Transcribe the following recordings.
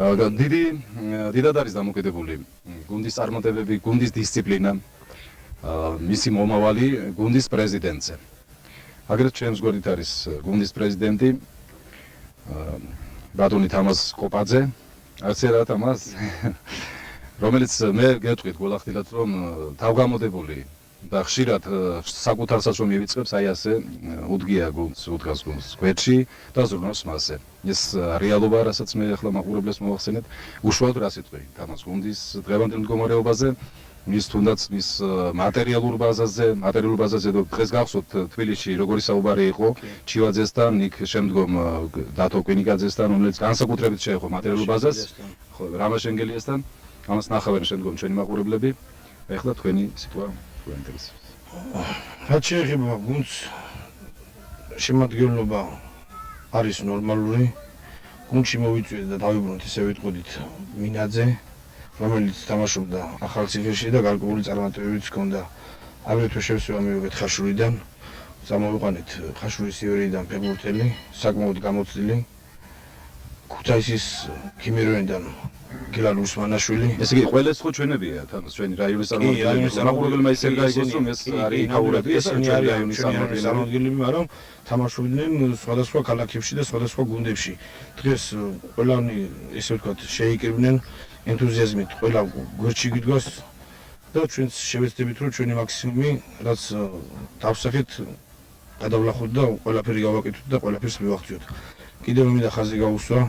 დიდად არის დამოკიდებული გუნდის წარმატებები, გუნდის დისციპლინა, მისი მომავალი გუნდის პრეზიდენტზე. აგრეთვე ჩემს გვერდით არის გუნდის პრეზიდენტი ბატონი თამაზ კოპაძე, არც არა თამაზ, რომელიც მე გეტყვით გულახდილად რომ თავგამოდებული და ხშირად საკუთარსაც რომ მივიწყებს, აი ასე უდგია გუნდს, უდგას გუნდს გვერდში და ზრუნავს მასზე. ეს რეალობა, რასაც მე ახლა მაყურებლებს მოვახსენეთ, უშუალოდ რა სიტყვი თამაზ გუნდის დღევანდელ მდგომარეობაზე, მის თუნდაც მის მატერიალურ ბაზაზე და დღეს გახსოვთ თბილისში როგორი საუბარი იყო ჩივაძესთან, იქ შემდგომ დათო კვინიკაძესთან, რომელიც განსაკუთრებით შეეხო მატერიალურ ბაზას, ხო, რამაზ შენგელიასთან, ამას ნახავენ შემდგომ ჩვენი მაყურებლები. ეხლა თქვენი სიტყვა გვაინტერესებს. რაც შეეხება გუნდს, შემადგენლობა არის ნორმალური. გუნდში მოვიწვიეთ და დავიბრუნოთ, ესე ვიტყოდით, მინაძე, რომელიც თამაშობდა ახალციხეში და გარკვეული წარმატებებიც ჰქონდა. აგრეთვე შევსება მივიღეთ ხაშურიდან, წამოვიყვანეთ ხაშურის ივერიდან ფეხბურთელი, საკმაოდ გამოცდილი. ქუთაისის ქიმეროენიდან გილან უსმანაშვილი. ესე იგი, ყველა ეს ხო ჩვენებია, თამას ჩვენი რაიონის წარმომადგენლები. მაყურებელმა ისე გაიგოს, რომ ეს არის იქაურები, ეს არის ჩვენი რაიონის წარმომადგენლები, მაგრამ თამაშობდნენ სხვადასხვა ქალაქებში და სხვადასხვა გუნდებში. დღეს ყველანი, ესე ვთქვათ, შეიკრიბნენ ენთუზიაზმით, ყველა გვერდში გიდგას და ჩვენც შევეცდებით, რომ ჩვენი მაქსიმუმი, რაც დავსახეთ, გადავლახოთ და ყველაფერი გავაკეთოთ და ყველაფერს მივახციოთ. კიდევ მინდა ხაზი გავუსვა,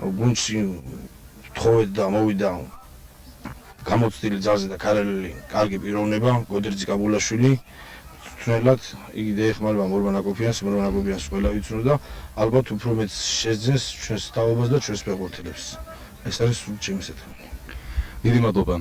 გუნდში თხოვეთ და მოვიდა გამოცდილი ძალზე და ქარელი კარგი პიროვნება, გოდერძი კაბულაშვილი, თუნდაც იგი დაეხმარება მორბან აკოფიანს ყველა ვიცნო და ალბათ უფრო მეც შეძენს ჩვენს თაობას და ჩვენს ფეხბურთელებს. ეს არის სულ ჩემი სათქმელი. დიდი მადლობა.